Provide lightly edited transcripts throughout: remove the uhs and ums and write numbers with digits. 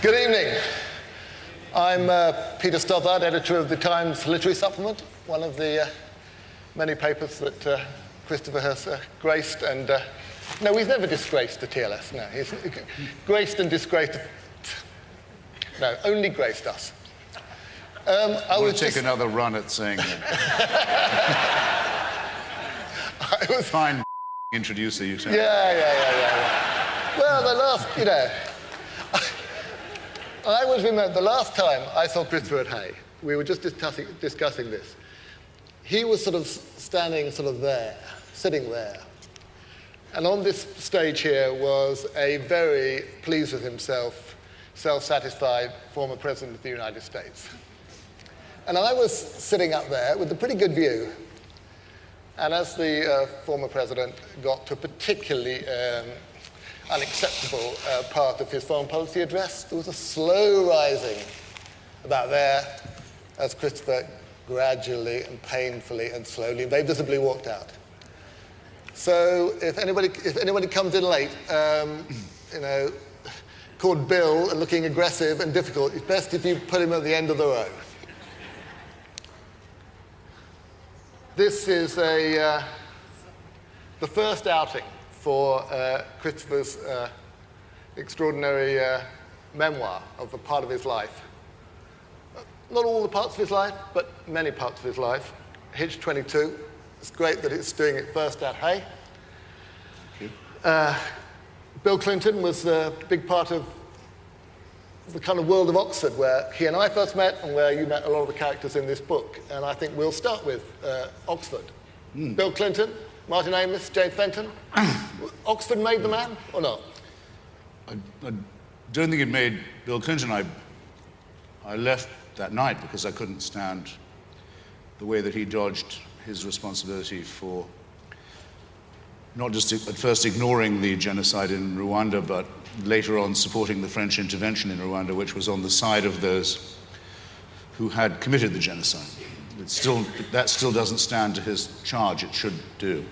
Good evening. I'm Peter Stothard, editor of the Times Literary Supplement, one of the many papers that Christopher has graced and... no, he's never disgraced the TLS, no. He's graced and disgraced... No, only graced us. I will take another run at saying that. I was... Fine introducer, you say. Yeah. Well, the last, I always remember the last time I saw Christopher at Hay, we were just discussing this. He was sort of standing sort of there, sitting there. And on this stage here was a very pleased with himself, self-satisfied former president of the United States. And I was sitting up there with a pretty good view. And as the former president got to a particularly unacceptable part of his foreign policy address, there was a slow rising about there as Christopher gradually and painfully and slowly and very visibly walked out. So if anybody comes in late, called Bill and looking aggressive and difficult, it's best if you put him at the end of the row. This is the first outing for Christopher's extraordinary memoir of a part of his life. Not all the parts of his life, but many parts of his life. Hitch 22. It's great that it's doing it first at Hay. Bill Clinton was a big part of the kind of world of Oxford where he and I first met and where you met a lot of the characters in this book. And I think we'll start with Oxford. Bill Clinton, Martin Amis, James Fenton. Oxford made the man or not? I don't think it made Bill Clinton. I left that night because I couldn't stand the way that he dodged his responsibility for not just at first ignoring the genocide in Rwanda, but later on supporting the French intervention in Rwanda, which was on the side of those who had committed the genocide. That still doesn't stand to his charge. It should do.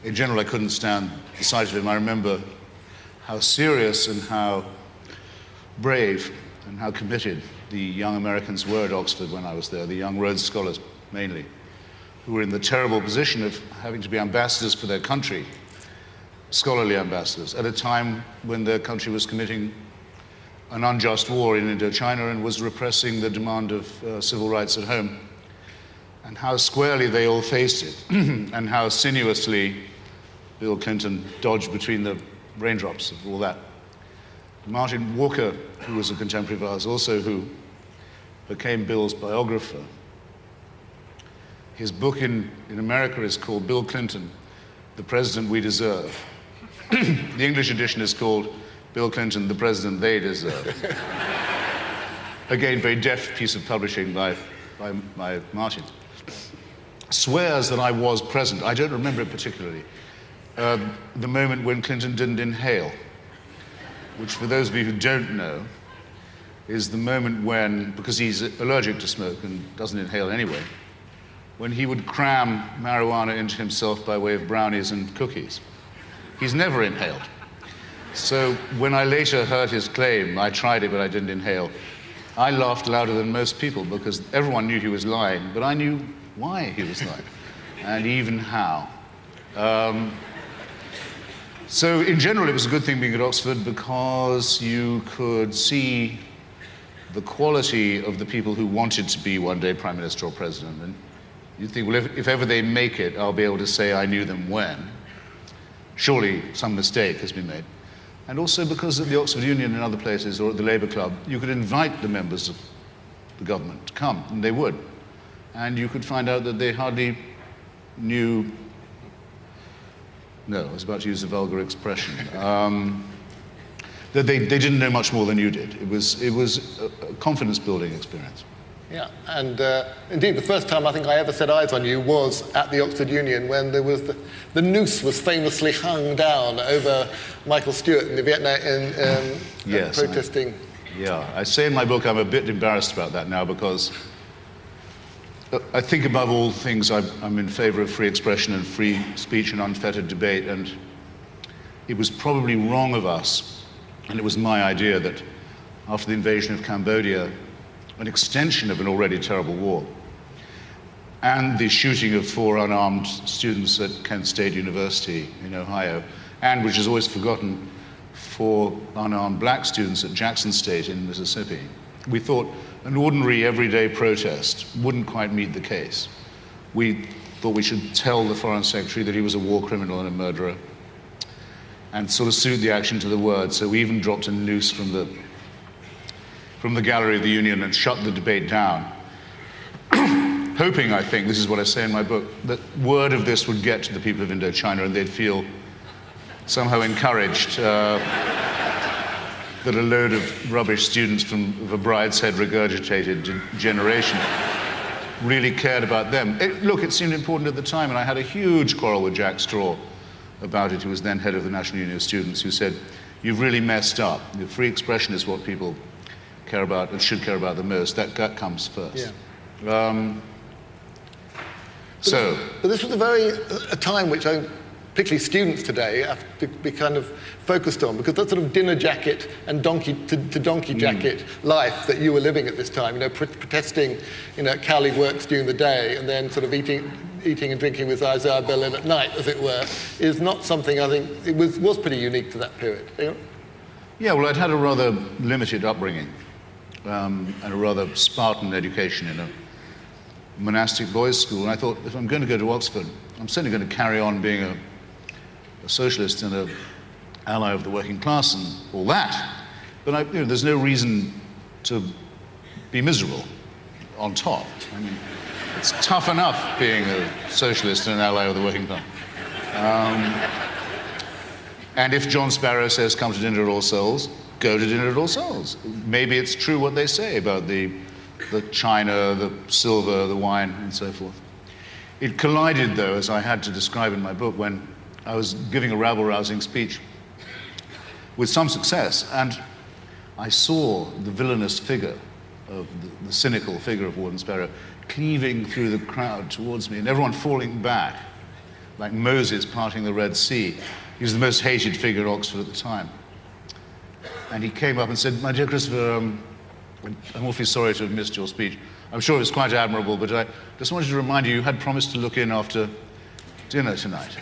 In general, I couldn't stand the sight of him. I remember how serious and how brave and how committed the young Americans were at Oxford when I was there, the young Rhodes Scholars mainly, who were in the terrible position of having to be ambassadors for their country, scholarly ambassadors, at a time when their country was committing an unjust war in Indochina and was repressing the demand of civil rights at home, and how squarely they all faced it, and how sinuously Bill Clinton dodged between the raindrops of all that. Martin Walker, who was a contemporary of ours, also who became Bill's biographer, his book in America is called Bill Clinton, The President We Deserve. The English edition is called Bill Clinton, The President They Deserve. Again, very deft piece of publishing by Martin. Swears that I was present. I don't remember it particularly. The moment when Clinton didn't inhale, which for those of you who don't know, is the moment when, because he's allergic to smoke and doesn't inhale anyway, when he would cram marijuana into himself by way of brownies and cookies. He's never inhaled. So when I later heard his claim, I tried it, but I didn't inhale, I laughed louder than most people because everyone knew he was lying, but I knew why he was lying, and even how. So in general, it was a good thing being at Oxford because you could see the quality of the people who wanted to be one day Prime Minister or President. And you think, well, if ever they make it, I'll be able to say I knew them when. Surely some mistake has been made. And also because at the Oxford Union and other places, or at the Labour Club, you could invite the members of the government to come, and they would. And you could find out that they hardly knew, no, I was about to use a vulgar expression, that they didn't know much more than you did. It was a confidence-building experience. Yeah, and indeed, the first time I think I ever set eyes on you was at the Oxford Union when there was the noose was famously hung down over Michael Stewart in the Vietnam yes, protesting. I say in my book I'm a bit embarrassed about that now because I think above all things I'm in favor of free expression and free speech and unfettered debate, and it was probably wrong of us, and it was my idea that after the invasion of Cambodia, an extension of an already terrible war, and the shooting of 4 unarmed students at Kent State University in Ohio, and, which is always forgotten, 4 unarmed black students at Jackson State in Mississippi. We thought an ordinary everyday protest wouldn't quite meet the case. We thought we should tell the Foreign Secretary that he was a war criminal and a murderer, and sort of suit the action to the word. So we even dropped a noose from the gallery of the Union and shut the debate down, hoping, I think, this is what I say in my book, that word of this would get to the people of Indochina and they'd feel somehow encouraged that a load of rubbish students from a Brideshead regurgitated generation really cared about them. Look, it seemed important at the time, and I had a huge quarrel with Jack Straw about it, who was then head of the National Union of Students, who said, "You've really messed up. The free expression is what people care about and should care about the most. That comes first." Yeah. But this was a time which particularly students today have to be kind of focused on, because that sort of dinner jacket and donkey jacket life that you were living at this time, protesting, at Cowley Works during the day and then sort of eating and drinking with Isaiah Berlin at night, as it were, is not something I think it was pretty unique to that period. Yeah, well, I'd had a rather limited upbringing and a rather Spartan education in a monastic boys' school, and I thought, if I'm going to go to Oxford, I'm certainly going to carry on being a socialist and an ally of the working class and all that. But there's no reason to be miserable on top. I mean, it's tough enough being a socialist and an ally of the working class. And if John Sparrow says, "Come to dinner at All Souls," go to dinner at All Souls. Maybe it's true what they say about the china, the silver, the wine, and so forth. It collided, though, as I had to describe in my book, when I was giving a rabble-rousing speech with some success, and I saw the villainous figure of the cynical figure of Warden Sparrow cleaving through the crowd towards me, and everyone falling back, like Moses parting the Red Sea. He was the most hated figure at Oxford at the time. And he came up and said, "My dear Christopher, I'm awfully sorry to have missed your speech. I'm sure it was quite admirable, but I just wanted to remind you had promised to look in after dinner tonight."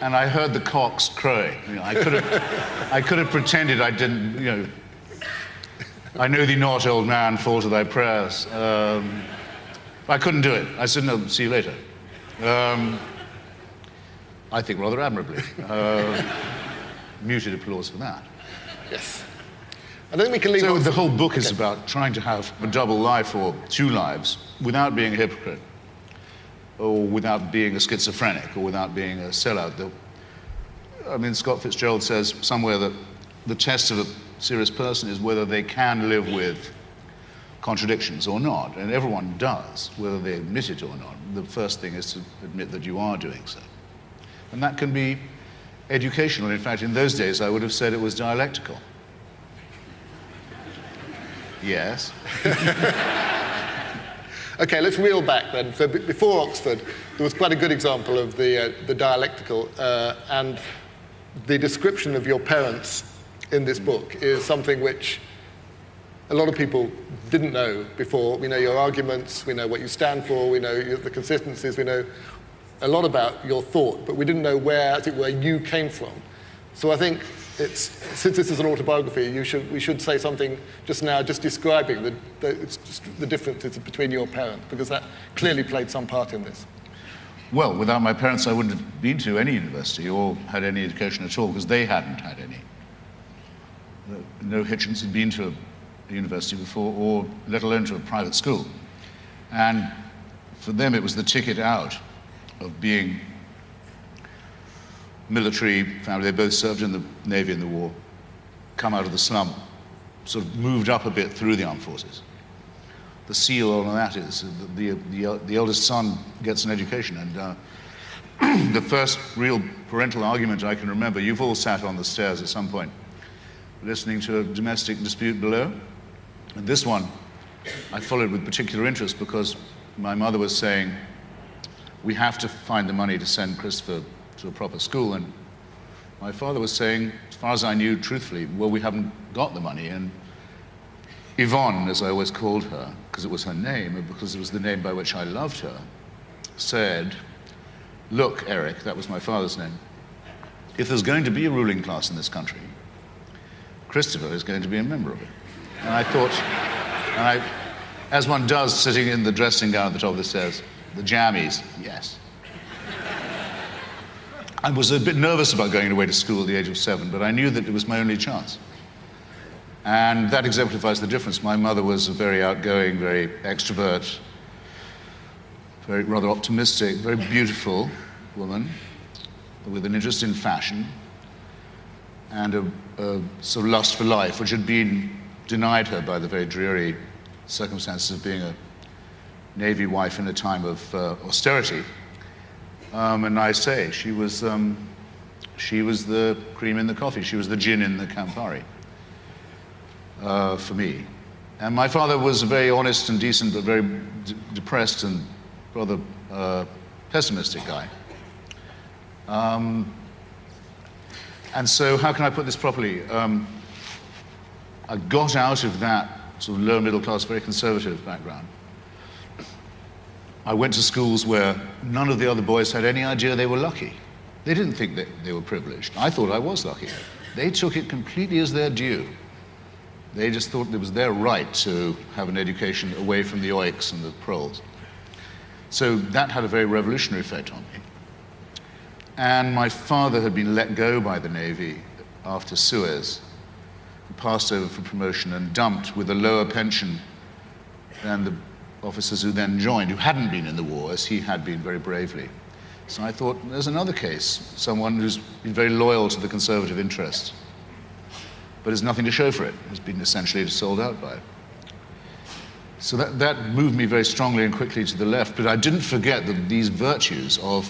And I heard the cocks crowing. I could have pretended I didn't, "I know thee not, old man, fall to thy prayers." I couldn't do it. I said, "No, see you later." I think rather admirably. Muted applause for that. Yes. I don't think we can leave. So the whole book is about trying to have a double life or 2 lives without being a hypocrite, or without being a schizophrenic, or without being a sellout. Scott Fitzgerald says somewhere that the test of a serious person is whether they can live with contradictions or not, and everyone does, whether they admit it or not. The first thing is to admit that you are doing so. And that can be educational. In fact, in those days, I would have said it was dialectical. Yes. Okay, let's reel back then. So before Oxford, there was quite a good example of the dialectical, and the description of your parents in this book is something which a lot of people didn't know before. We know your arguments, we know what you stand for, we know the consistencies, we know a lot about your thought, but we didn't know where, as it were, you came from. So I think since this is an autobiography, we should say something just now, just describing the differences between your parents, because that clearly played some part in this. Well, without my parents, I wouldn't have been to any university or had any education at all, because they hadn't had any. No Hitchens had been to a university before, or let alone to a private school. And for them, it was the ticket out of being military family. They both served in the Navy in the war, come out of the slum, sort of moved up a bit through the armed forces. The seal on that is the eldest son gets an education, and the first real parental argument I can remember, you've all sat on the stairs at some point, listening to a domestic dispute below, and this one I followed with particular interest because my mother was saying, we have to find the money to send Christopher to a proper school, and my father was saying, as far as I knew, truthfully, well, we haven't got the money. And Yvonne, as I always called her, because it was her name, and because it was the name by which I loved her, said, look, Eric, that was my father's name, if there's going to be a ruling class in this country, Christopher is going to be a member of it. And I thought, as one does sitting in the dressing gown at the top of the stairs, the jammies, yes. I was a bit nervous about going away to school at the age of 7, but I knew that it was my only chance. And that exemplifies the difference. My mother was a very outgoing, very extrovert, very rather optimistic, very beautiful woman with an interest in fashion and a sort of lust for life, which had been denied her by the very dreary circumstances of being a Navy wife in a time of austerity. And I say, she was the cream in the coffee. She was the gin in the Campari for me. And my father was a very honest and decent, but very depressed and rather pessimistic guy. And so how can I put this properly? I got out of that sort of lower middle class, very conservative background. I went to schools where none of the other boys had any idea they were lucky. They didn't think that they were privileged. I thought I was lucky. They took it completely as their due. They just thought it was their right to have an education away from the oiks and the proles. So that had a very revolutionary effect on me. And my father had been let go by the Navy after Suez, passed over for promotion and dumped with a lower pension than the officers who then joined, who hadn't been in the war, as he had been very bravely. So I thought, there's another case, someone who's been very loyal to the conservative interest, but has nothing to show for it, has been essentially sold out by it. So that moved me very strongly and quickly to the left, but I didn't forget that these virtues of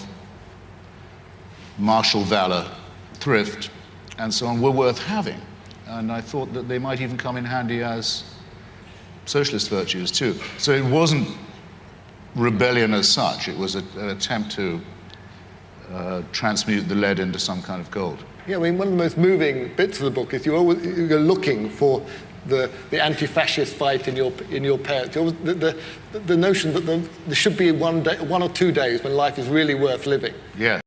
martial valor, thrift, and so on were worth having. And I thought that they might even come in handy as socialist virtues too. So it wasn't rebellion as such, it was an attempt to transmute the lead into some kind of gold. Yeah, I mean, one of the most moving bits of the book is you're looking for the anti-fascist fight in your parents. The notion that there should be one or 2 days when life is really worth living. Yeah.